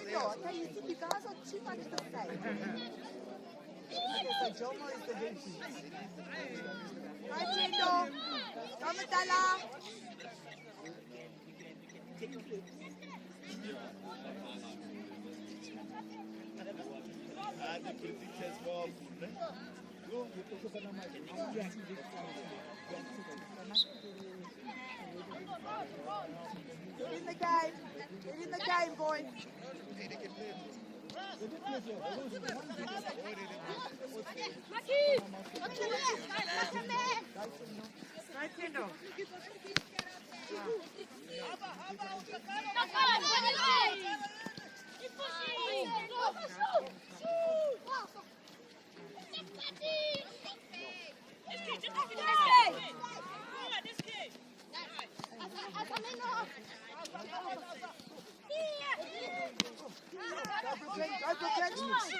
Okay, you see, you guys are too much the same. Okay, so Jomo is the VP. Hi, Tendo. Ramatala. Get in the game. Get in the game, boys.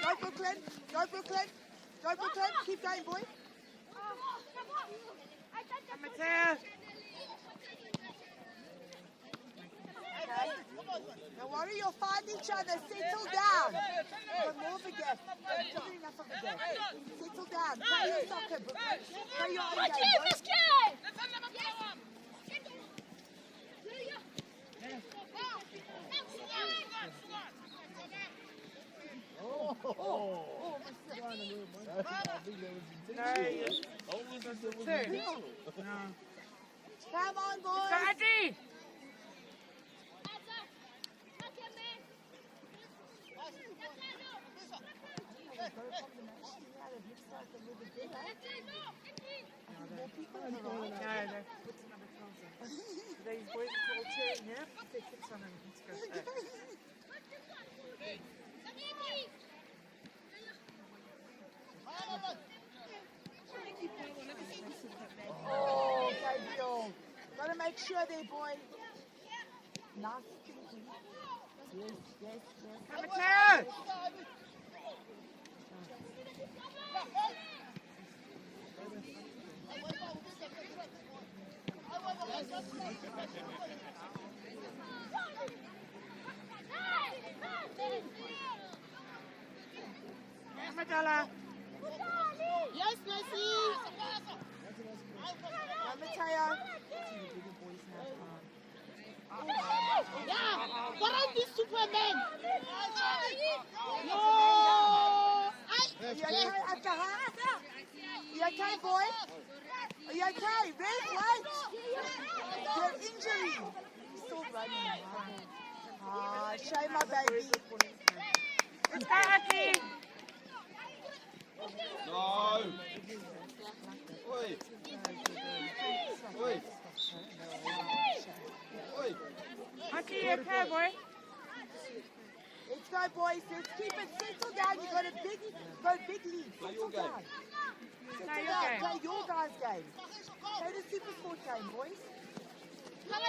Go Brooklyn, go Brooklyn, go Brooklyn, keep going, boy. Don't worry, you'll find each other. Settle down. Got more of a gap. Not enough of a gap. Settle down. Play your soccer, Brooklyn. Play your own game, boy. Come on, boys. These boys are all cheering, yeah? They fix on them. Oh, Gabriel. Gotta make sure there, boy. Nice thinking. Yes. Mateo! Madala. Yes, Messi. Mateo. Yeah, what are these Supermen? No. Are you okay, Akaha? You okay, boy? Are you okay? Red, white? Your injury. He's still running. Ah, shame, my baby. Let's go, Aki. No. Oi. Oi. Oi. Aki, you okay, boy? Let's go, boys. Let's keep it. Settle down. You got a big lead. Settle down. Settle down. Play your guys' game. Play the Super Sport game, boys. Mark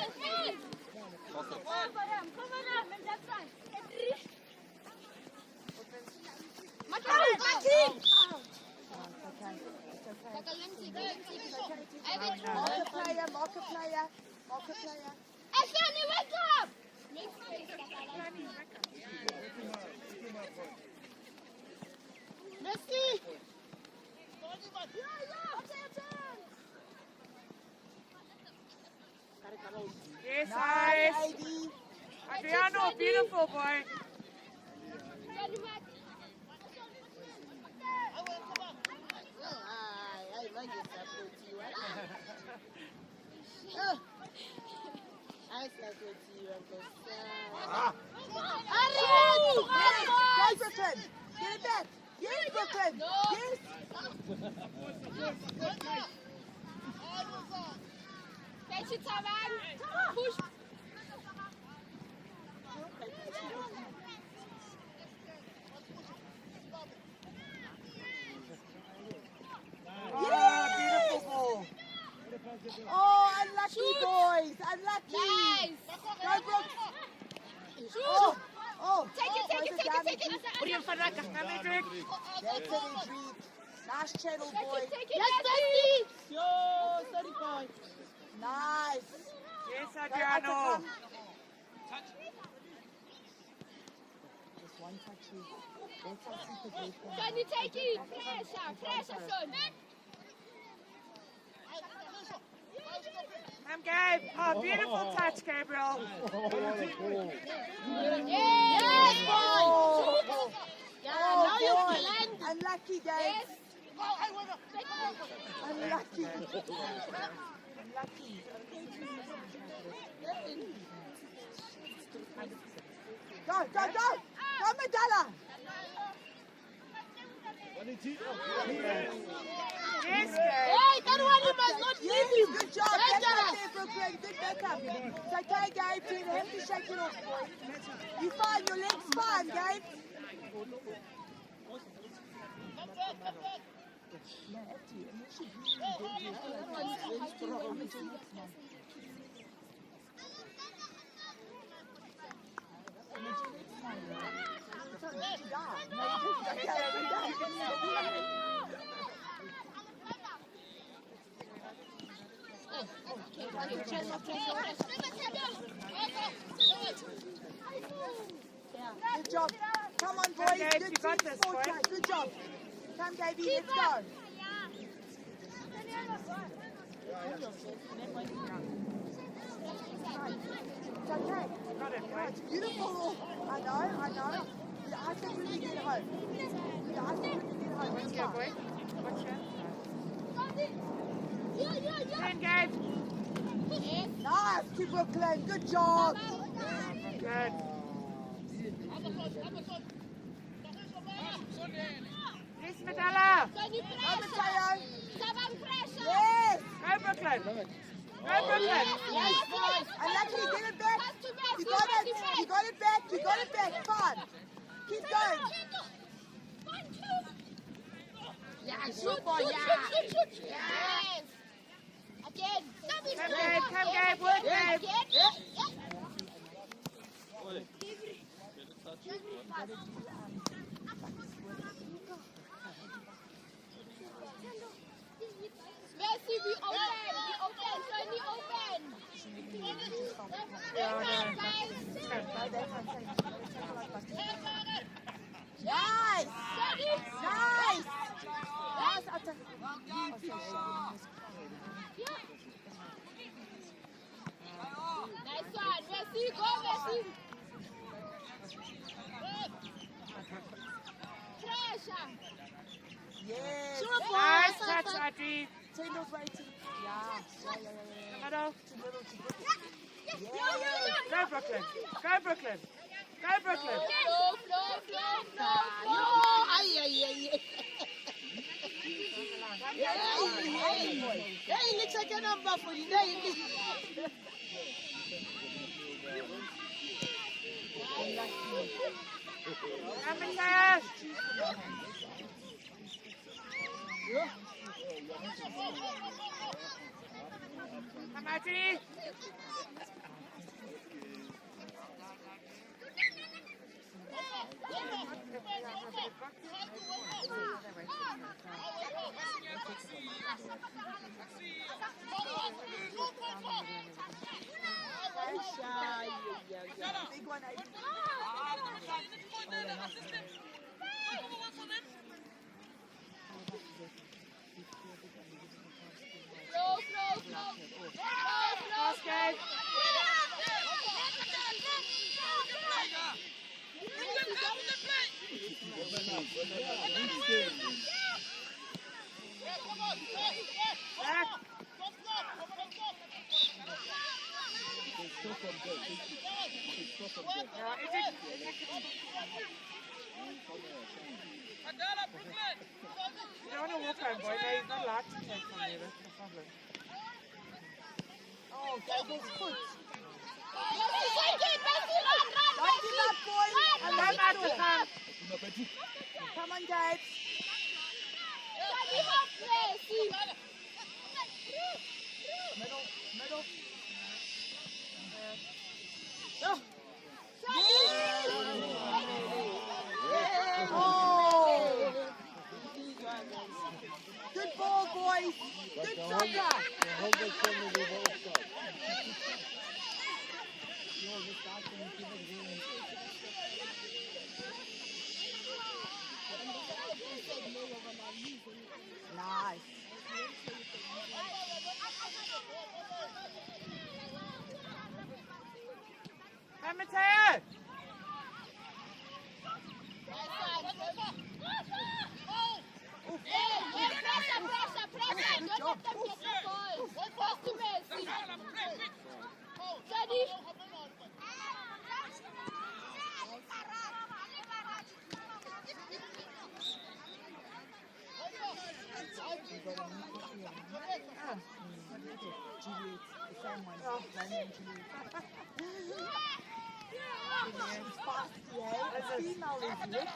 a player. Asani, wake up! Messi! Yes, nice. Adriano, beautiful, boy. Guys, Brooklyn! Get it back! Yes, Brooklyn! Yes! Push! Beautiful ball! Oh, unlucky boys! Unlucky! Nice! Go, Brooks! Oh! Take it! Put him for that, Madrid. That's it, Adrian. Nice channel, boy. Yes, Messi! Yo, 35. Nice. Yes, Adriano. one touches. That's our secret weapon. Sonny, take it. Pressure, son. Come, Gabe. Oh, beautiful touch, Gabriel. Yes, boy. Oh, Yeah, oh now you boy. land. Unlucky, Gabe. Yes. Unlucky. Unlucky. Go, go, go! Go, Medalla! Yes, Gabe. Hey, that one you must not leave Yes, him. good job. Back up Dangerous. there, Brooklyn. Good backup. It's okay, Gabe. You have to shake it off, boy. You fine. Your leg's fine, Gabe. No, actually, you should really get your Good job. Come on, boys. Gabe, Good you got team this, sport, boy. guys. Good job. Come, Gaby, let's go. It's okay. Got it, boy. It's beautiful. I know. You ask it when you get home. You ask it when you get home. It's Let's go, fine. boy. Watch your hand. Gabe. Nice to Brooklyn. Good job. Good. Yes, Medalla. Go, Mateo. Pressure. Yes. Go, Brooklyn. Go, Brooklyn. Unlucky, get it back. You got it. You got it back. You got it back. Fine. Keep going. Yeah, shoot, boy, shoot. Yes. Again. Come, Gabe. Come, Gabe. Work, Gabe. Messi, be open, Sonny, open. Yeah, Nice. Nice. Nice. Nice one, Messi, go, Messi. Pressure. Yes. nice touch, Audrey. Taylor's waiting. Yeah. Middle. Too little, too good. Go, Brooklyn. Go, Brooklyn. Go, Brooklyn. Flow. Hey, let's take a number for you. There you go. Come, Mateo. Come, Audrey. Big one, Aiden. Pass, Gabe. Back. Yeah, is it? You don't want to walk home, boy. No, he's not allowed to take from you. That's the problem. Oh, Gable's foot. Messi, run. Don't give up, boys. Come out to come. Come on, Gabe. Sonny, hop, Messi. Middle. Oh! Good ball, boys. Good soccer. Juliet, the same one. Romeo and Juliet. She's fast, yeah. The female is lifted.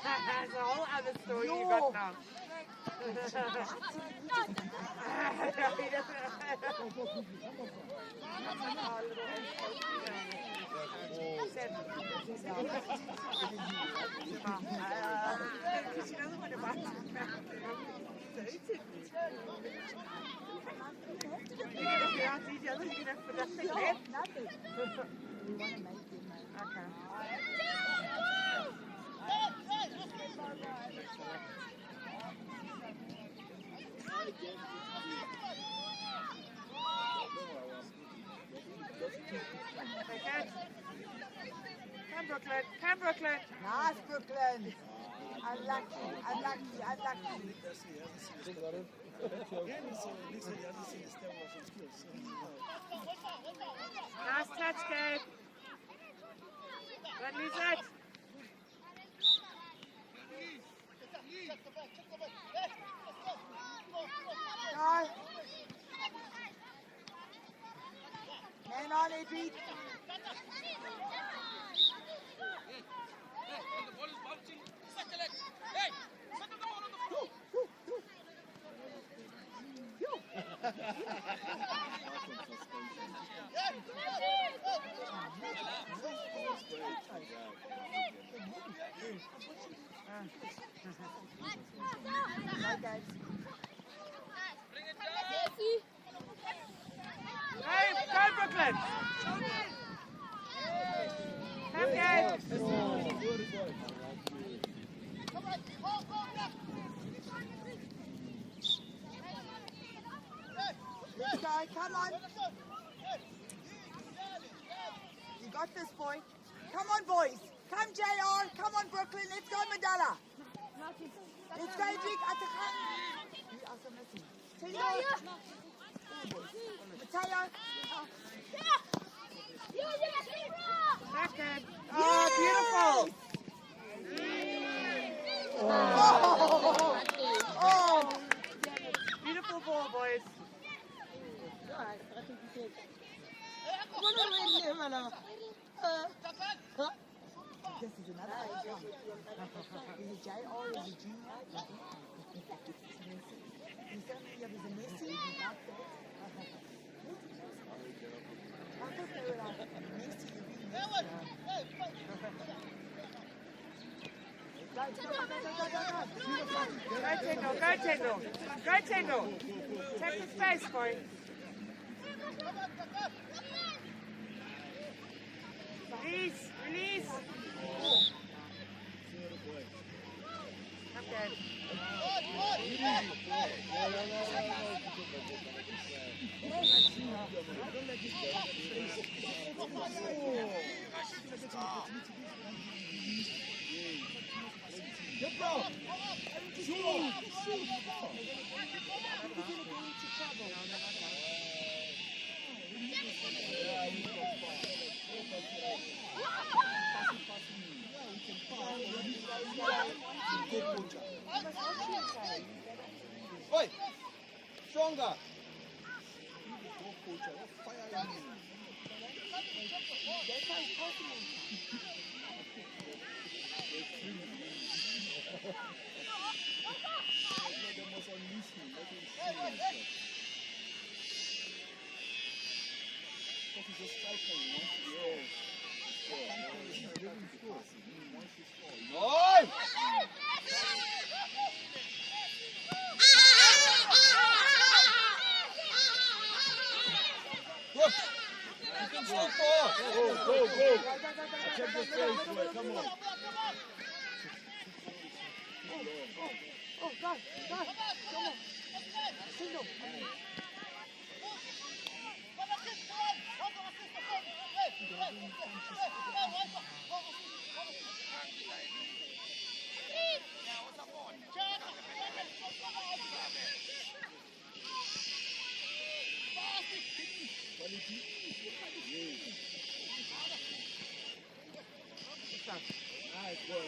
That's a whole other story you No. got now. She doesn't want to buy Nothing. We want to make them, mate. Okay. Okay. Come, Brooklyn. Come, Brooklyn. Nice, Brooklyn. Unlucky. Nice touch, Gabe. Don't lose it. Go. Man on it, beat. Hey, go, Brooklyn. Come, Gabe. Let's go. Come on. You got this, boy. Come on, boys. Come, JR. Come on, Brooklyn. Let's go, Mandela. Let's go, Jake. Atakan. You are so messy. Tingo. Mateo. Second. Oh, beautiful. Oh. Beautiful ball, boys. This is another icon. Is it JR or is it Junior? He's telling me there's a Messi. I thought they were like Messi. Go, Tendo. Go, Tendo. Take the space, boy. Release. Okay. Oi! Stronger! Oi! Look! You can still fall! Go! Check the face, boy. Come on. Oh, go. Come on. Single. Nice boy.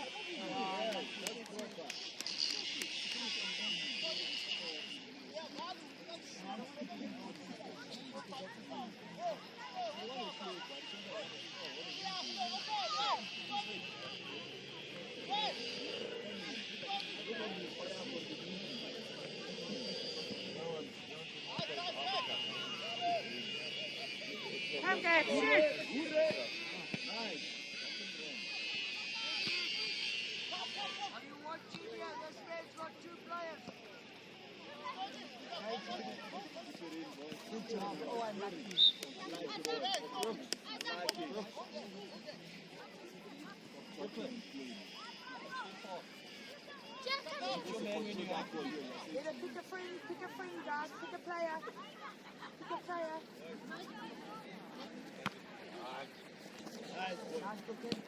Come, Gabe, shoot. Good job. Oh, I'm lucky. Pick a friend, guys. Pick a player. Pick a player. Nice booking.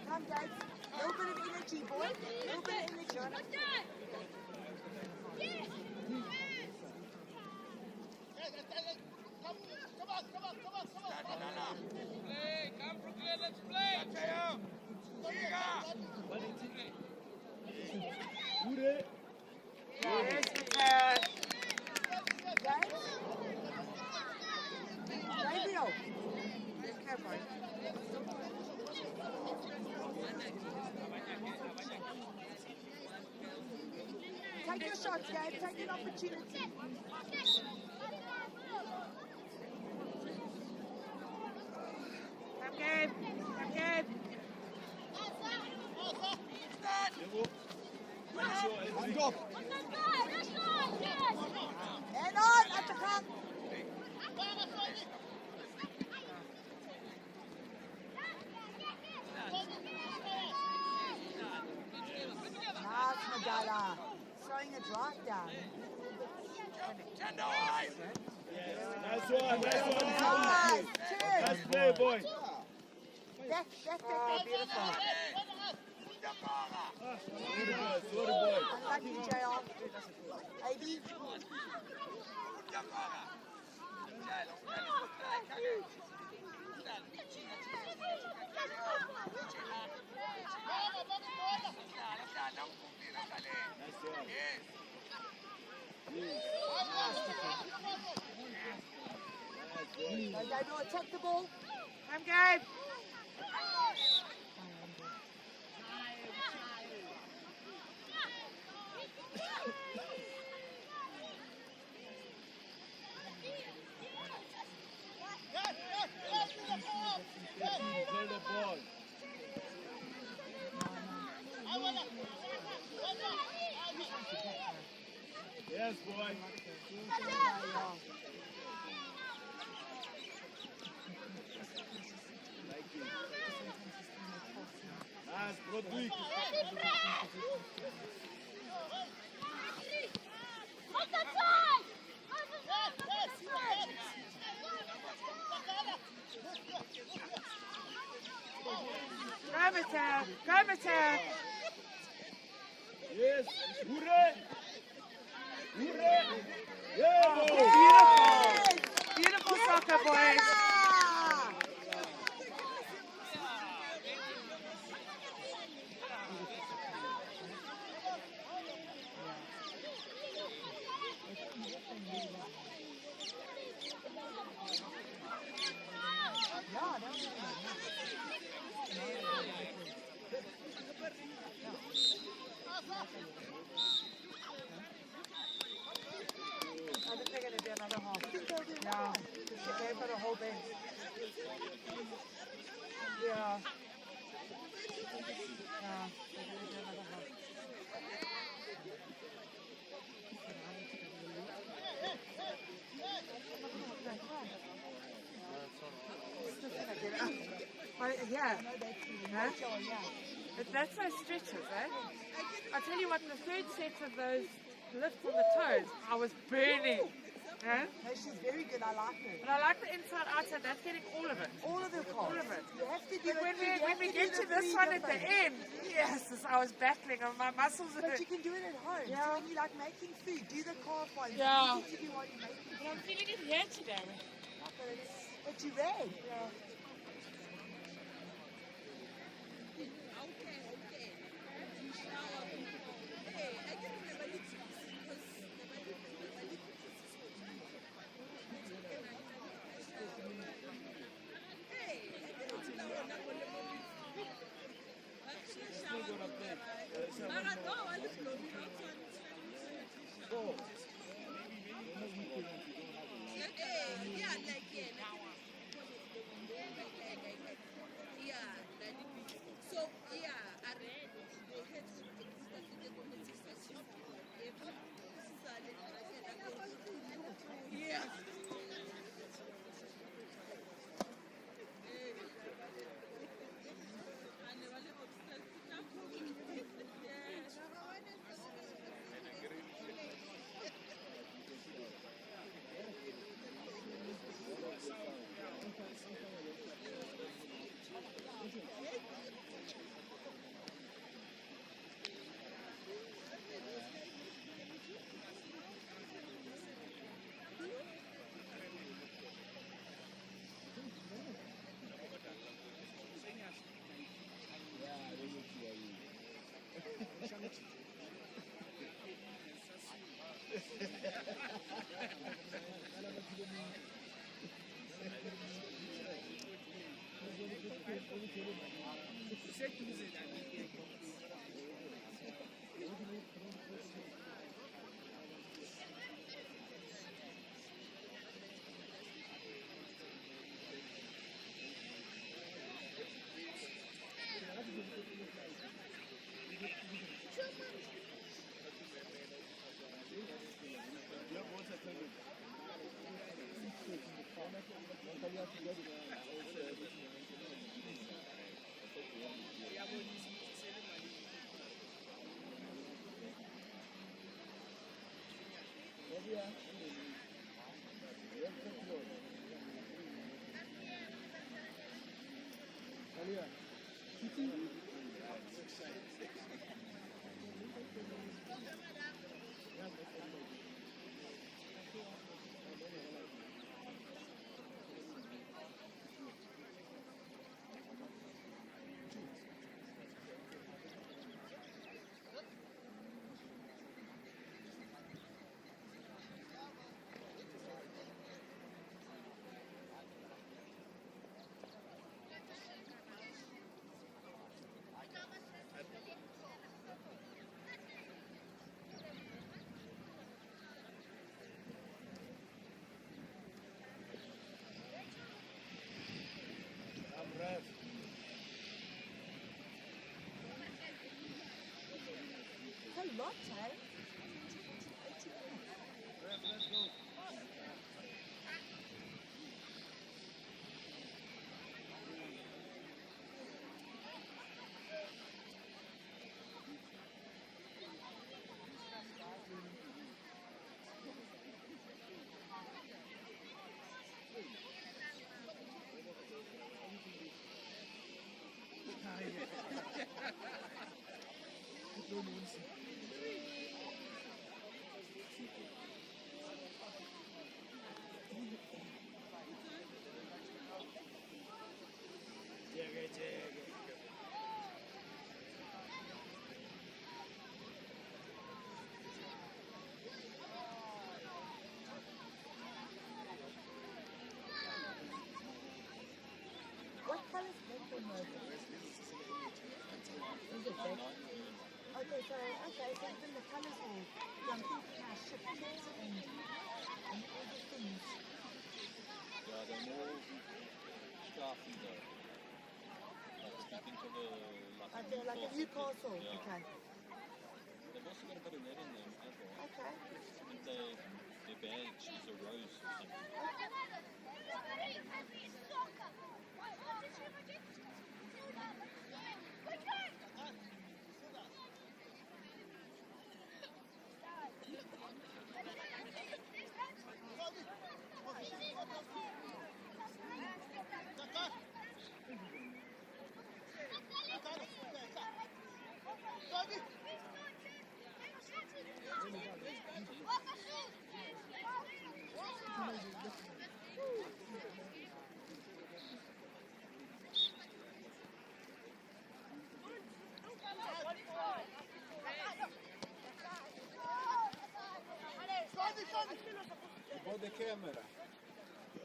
Come, guys. A little bit of energy, boy. A little bit of energy. Yes, Gabriel. come on. Take your shots, Gabe. Take an opportunity. Come, Gabe. Come, Gabe. Hand off. And on at the cup. Nice, Magala. Throwing a drive down. Nice one. Nice. Cheers. Nice play, boy. Back. Oh, beautiful. Sorry, boy. Unlucky, JR. AB. Gabriel, attack the ball. Come, Gabe. Play the ball. Yes, boy. Nice, Rodrigo. Go, Mateo. Yes, hooray! Hooray! Yeah, boy. Beautiful. Beautiful soccer, boys. I think they're going to do another half. Yeah, they gave her a whole bench. Yeah. Yeah, they're going to do another half. Yeah. Huh? But that's those stretches, eh? I tell you what, the third set of those lifts on the toes, I was burning. Huh? No, she's very good. I like her. But I like the inside outside, that's getting all of it. All of her All calls. of it. You have to do But it. when we get to this one at the end, yes, I was battling and my muscles are But you can do it at home. Yeah. So when you like making food, do the calf ones. Yeah. It's easy to do while you're making food. I'm feeling it here today. But you ran. Yeah. iseduze nami-ke It's a lot, eh? What color is black and white? Is it black? Okay, so then the colors will, I'm thinking I shift chairs and all the things. Yeah, they're more crafty though. Like if you think of a Okay, like a Newcastle. Yeah. Okay. They've also got a bit of red in them as well. Okay. I think their badge is a rose or something. About the camera.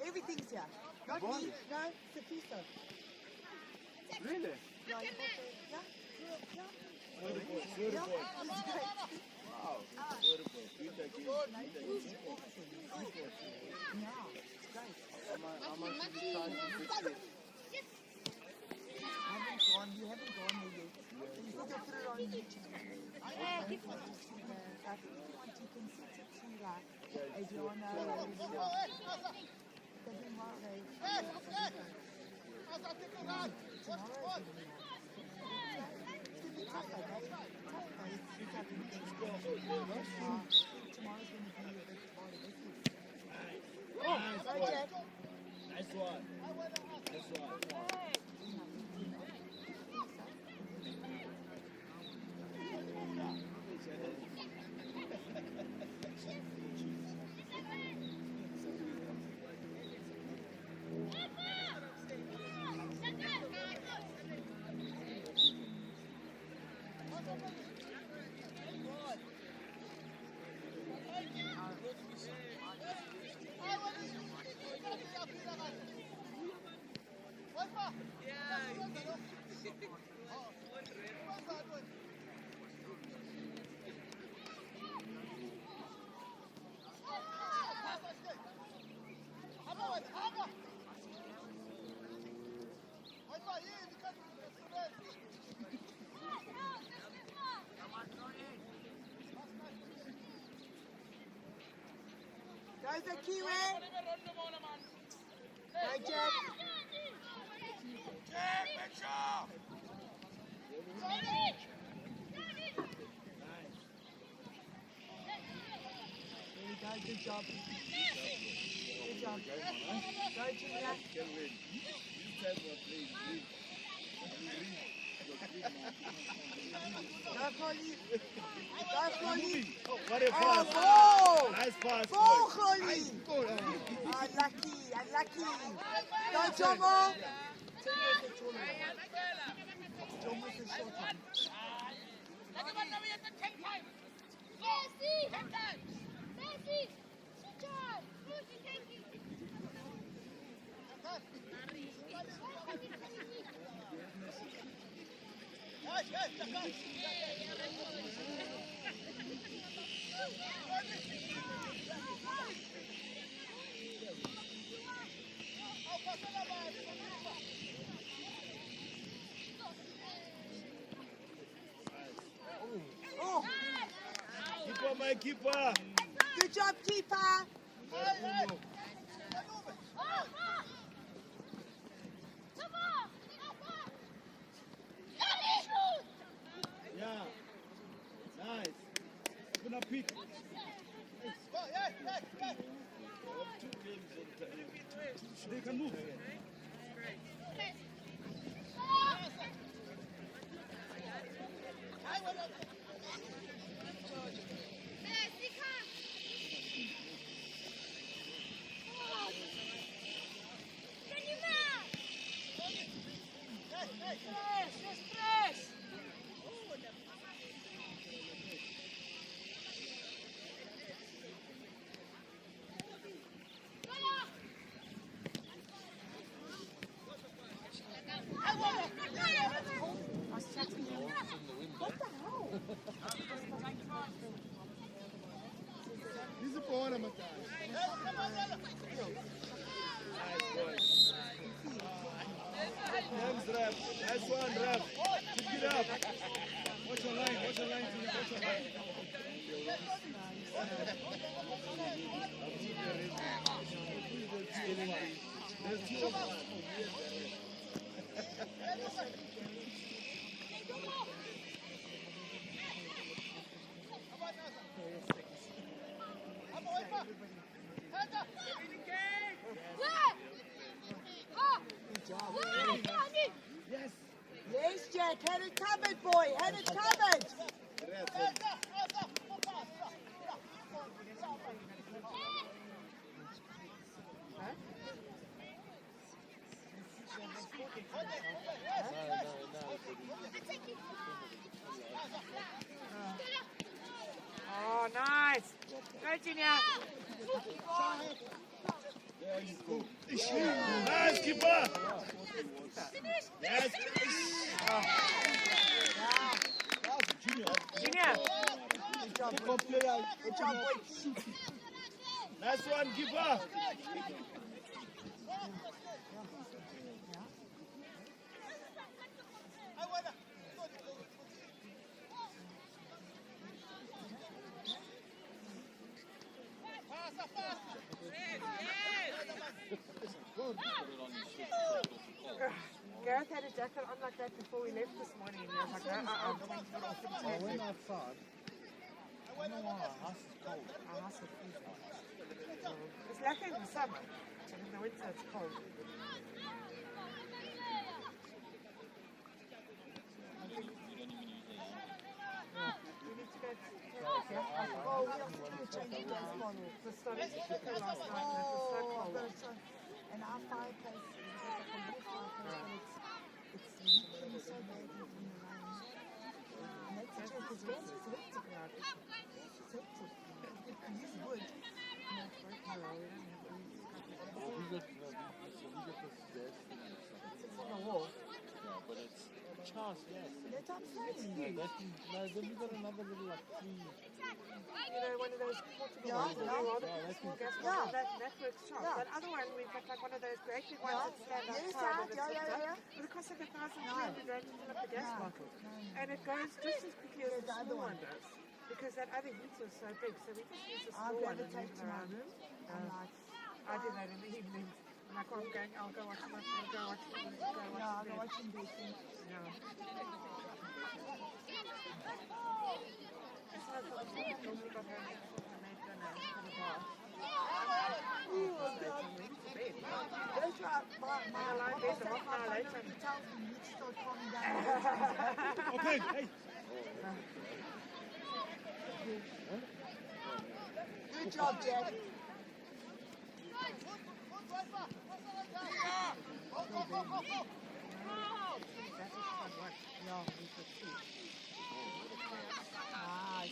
Everything's here. Not Bond? me. No, Safiso. Really? Yeah, you bought the, yeah? Yeah. Beautiful, Yeah. beautiful. It's great. Wow, beautiful. Feedback is Yeah, it's great. how much is it charging to fix it? You haven't gone there yet. You still put it on YouTube. I think what you see the, like, if you want, you can set it to like Adriana or doesn't matter. Tomorrow is going to be tougher, right? Tough days. It's like a big tomorrow's going to be a bit harder, isn't it? Oh, Jack. Nice one. Nice one. Yeah. Guys, the Kiwi. Hi, Jack. Jack, make sure. There we go. Good job. Good job. Go, Junior. Go, Holly. Go, Holly. Oh, what a Oh, pass. goal. Nice pass. Goal, boy. Holly. Nice goal. Unlucky, unlucky. Go, Jomo. Jomo's the short one. Oh, Keeper, my keeper. good job, keeper. Yeah. Nice. Gonna pick. They can move. This is for one, Thanks, Ref. Nice one, Ref. Pick it up. Watch your line, watch your line, Tony. Watch your line. There's two of us. Yes. Yes, Jack. Had it covered, boy. Had it covered. Oh, nice. Go, Junior. There you go. Nice keeper. Yes. Junior. Junior. Good job, boy. Good job, boy. Nice one, keeper. Gareth had a jacket on like that before we left this morning. And he was like, I'm going to get off the I went outside. I know why our house is cold. Our house is freezing. It's like in the summer, but in the winter it's cold. We need to go to Oh, we have to change the gas bottle. the started to cook last night and it was so cold. And our fireplace is like a little fireplace, but it's so bad in the rain. And that's the joke, because gas is hectic now. Gas is hectic. You can use wood. No, we don't have Oh, we got this gas thing. It's on the wall. Yeah, but it's house, yes. That's what I'm saying. No, then we got another little like 3. You know, one of those portable Yeah, ones, yeah. rather small gas Yeah. bottles, that works sharp. Yeah. That other one, we've got like one of those great big Yeah. ones that stand Yes, outside and yeah, it's yeah, hooked up. yeah. But it costs like $1,300 to fill up the gas bottle. And it goes just as quickly as the small one does. Because that other heater is so big, so we just use the I'll small one and gravitate leave to it my around. room. I'm like, I do that in the evenings. Like I'm going, I'll go watch my film, go watch the movie, go watch yeah, I'm the bed. watching this thing. No. It's not for the kids. Normally got home and made dinner for the bar. That's right. My lie bed, the half hour later. he tells me you need to start calming down. Okay, hey. Good job, Jack. Yeah, we could see. Nice.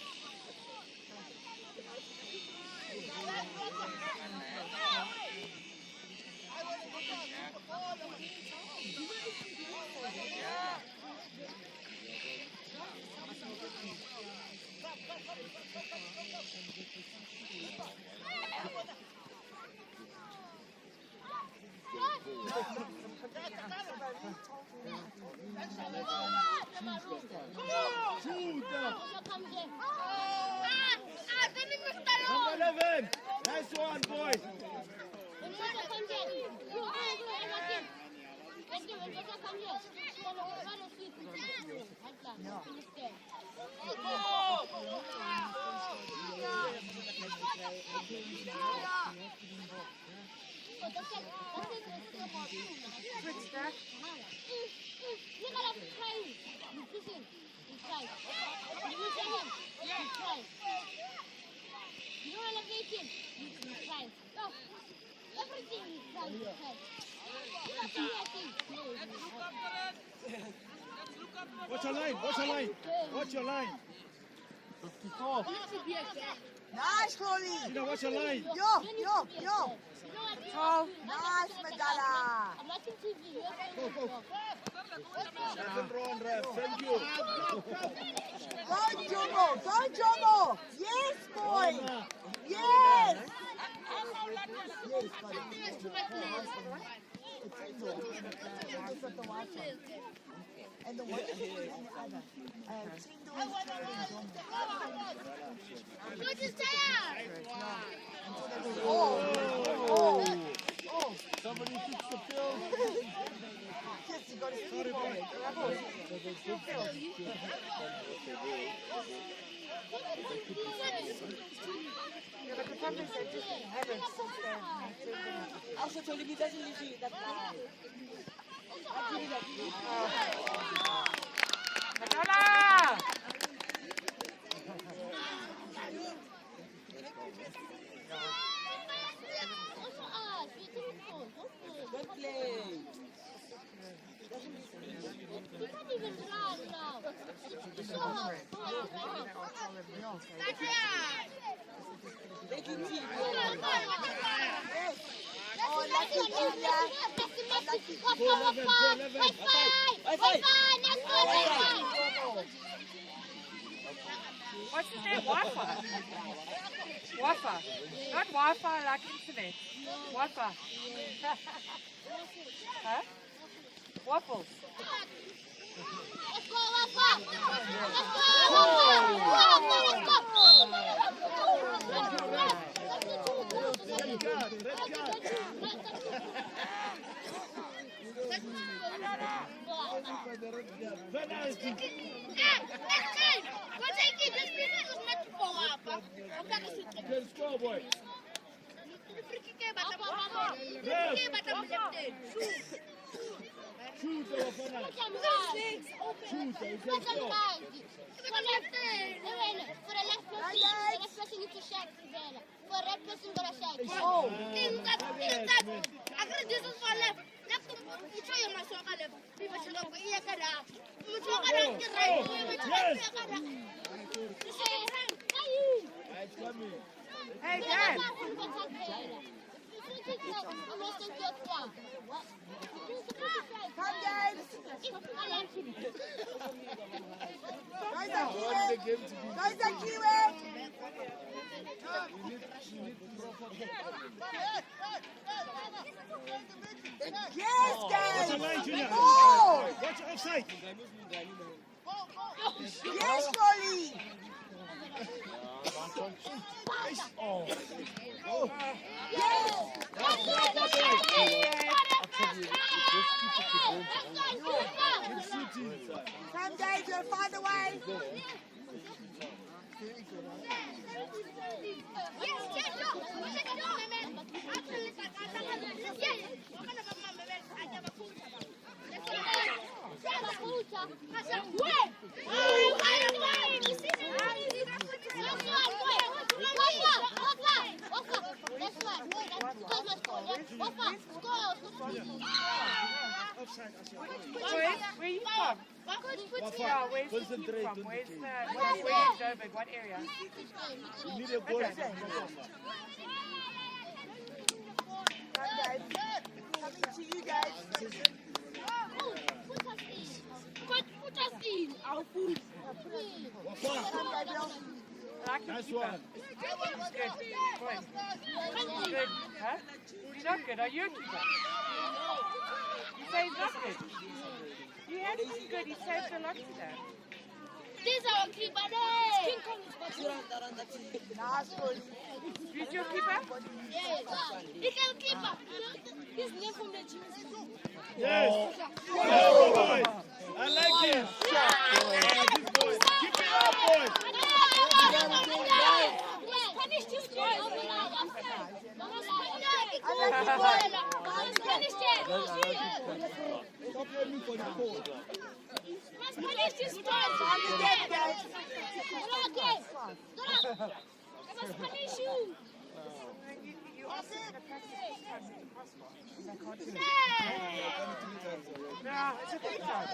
Number 11. Nice one, boys. Switch that. Watch your line, watch your line. Watch your line. 54. Nice, Chloe. Tina, watch your line. Yo. Tall. Nice, Magala. I'm watching TV. Go, go. Second round, ref. Thank you. Go, Jomo. Yes, boy. Yes. Yes, buddy. It's at the Wi-Fi. And the one is the other. Oh. Somebody fix the field. Yes, you got to speed for it. Yeah, but the problem is they just haven't since then. Also told him he doesn't usually that bad. Madonna! Good play. He can't even run now. It's so hard. Making team. Yes. Oh, lucky Julia. What's his name? Wi-Fi. Wi-Fi. Not Wi-Fi like internet. Wi-Fi. Huh? Waffles. Let's go, let's go. Red card, red card. Penalty. Good score, boy. Shoot our penalty. Shoot, you can score. Oh. It's coming. Hey, Dad. Come, guys. game to be. Guys, that Kiwi. Yes, guys. Watch your line, Junior. Oh, Watch your offside. yes, Rolly. Oh. Come, guys, you'll find a way. Where are you from? Yeah, where's the team from? Where's Joburg? What area? You need a goal. Come, guys. Coming to you guys. Come, Gabriel. Like your Nice keeper. one. Good. Good. Good. Huh? He's not good. Are you a keeper? You say he's not good. You have been good. He saved a lot today. This is our keeper there. Nice, Rolly. Who's your keeper? He's our keeper. His name from the gym. Yes. Yes, boys. I like this. This boy. Keep it up, boys. Punish this boy. Unlucky boy. Punish this boy. Again, guys. I must punish you. You asked him to practice this time. It's impossible. No, it's a big time.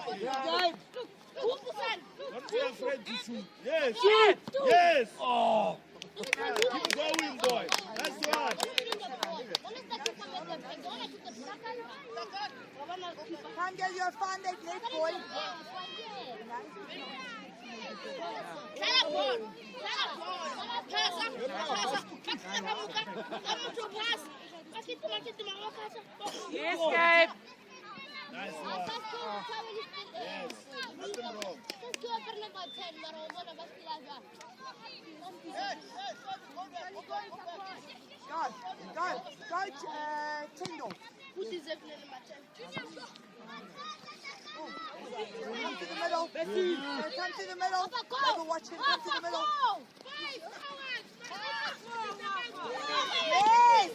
Don't be afraid to shoot. Yes. Shoot! Yes. Oh. Keep going, boy. That's one. Come, guys, you'll find that net, boy. Yes, Gabe. Nice one. Yes. Nothing wrong. Go, Tyndall. Come to the middle. Come to the middle. Never watch him. Come to the middle. Yes!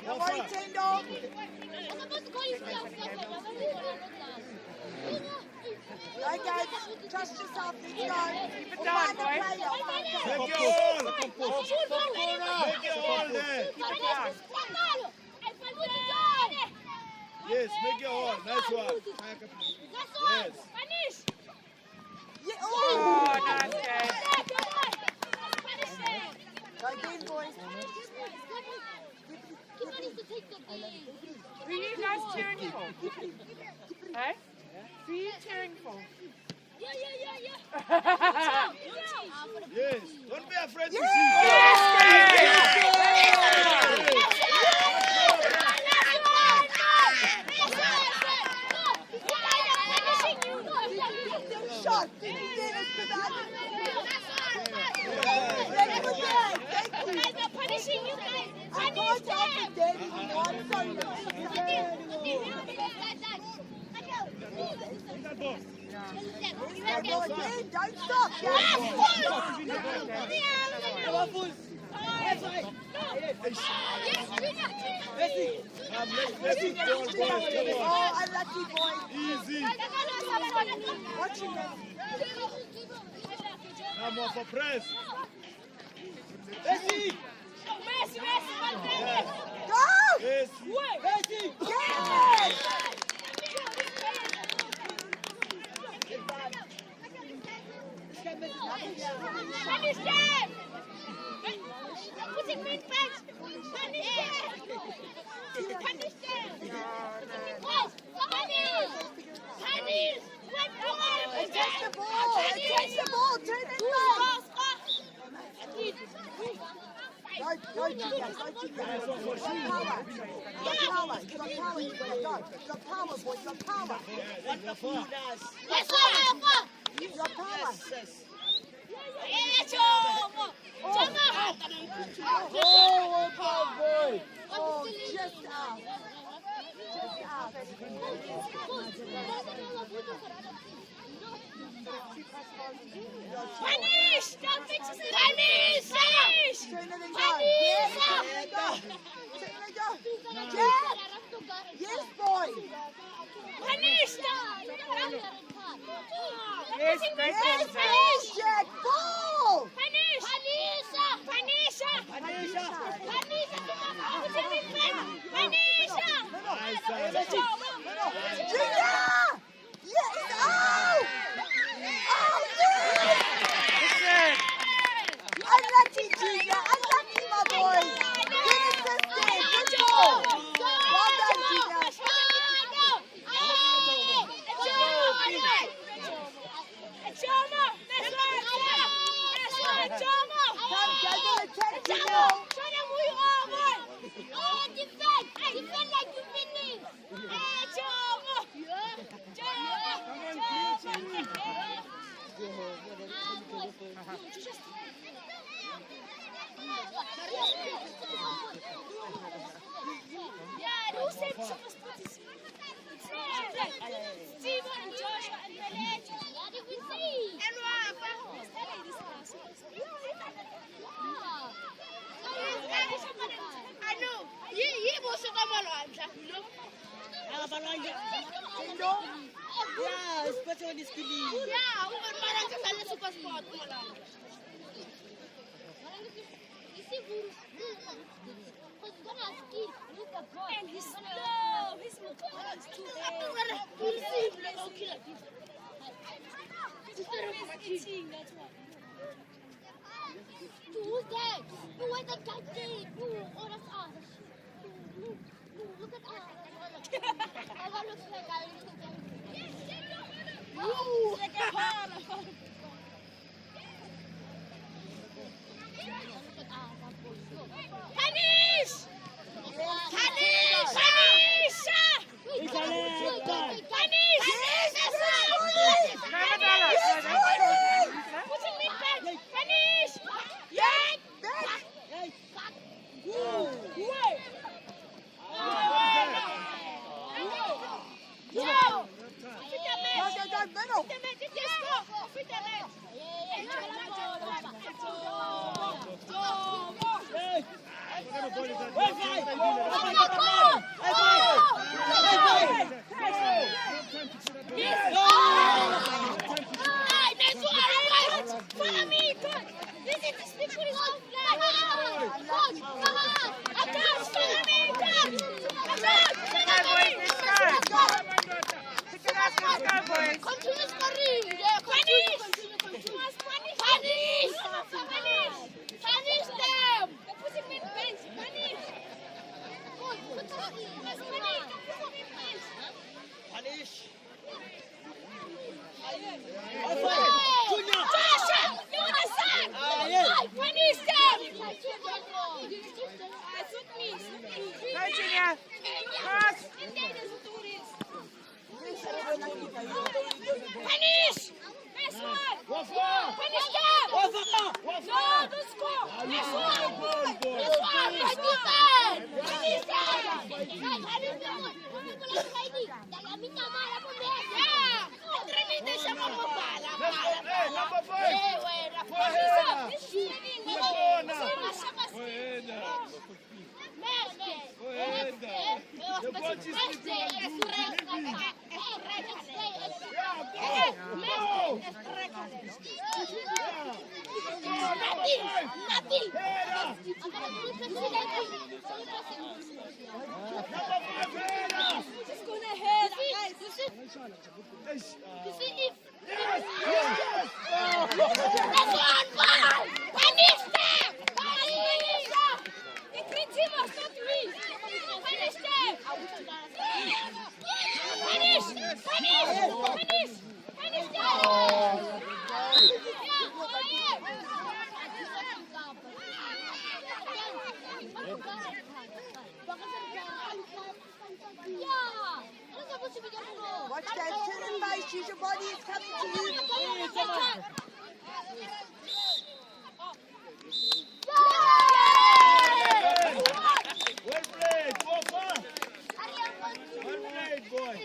Come on, Tyndall. Right, guys, trust yourself. Let's go. Keep it We'll down, find a boy. player. Make your all. Make your all there. Yes, make your all. Nice one. Yes. Yeah, Oh, oh. nice, Gabe. Go again, boys. Who are you guys cheering for? Hey? Who are you cheering for? Yes. Don't be afraid to Shot. Dennis, good eye. Punishing you guys. I can't help it, Daddy. I'm sorry. Go again. Don't stop. Oh, unlucky boy. easy. Watching them. Come on for press. Go! Yes. Yes! Punish them! Put the green fence! Punish them! Punish them! Yes! Go, Julia. Go, Julia. You got power. You got power. You got power, Julia. Go. You got power, boy. You got power. Wonderful. Yes, sir. You got power. Yeah, Chomo. Chomo. Oh, power boy. Oh, just out. Just out. Punish! Don't fix it. Punish! Punish! Turn it and go. Punish! Yes, turn it and go. Turn it and go. Jack. Yes, boy. Punish! Yes, great Yes, one, Jack. yes, Jack. Ball. Punish! Punish! Punish! Julia. Yes. Oh. Oh, yes. Listen. Unlucky, Julia. Unlucky, my boy. Good assistant. Good goal. Well done, Julia. Come, Juggle, attack, Julia. Defend like you mean yeah, who said supposed to put this? Steven and Joshua and Belet. What did we see? And I know. He was a Yeah, especially when it's killing. yeah, we were married to the super sport. And he's slow. His motor is too that's why. Who's that? Who was that guy there? Oh, that's us. Look at us. That looks like I Punish! Punish! Continue scoring. Yeah, punish them. They're putting me in bench. Punish. Punish. Joshua, you want to sign? Punish them. Go, Junior. Cross. Punish. Next one. Punish them. No, don't score. Next one. This one. Let's defend. Punish them. Yeah. Tremenda siya mamabala. Number 5. Nothing. Just gonna head. You see if that's one ball. Punish them. Punish them. The green team was not me. Punish them. Punish. Punish them. Watch that, turn and face, use your body, it's coming to you. Well played, go far. Well played, boy.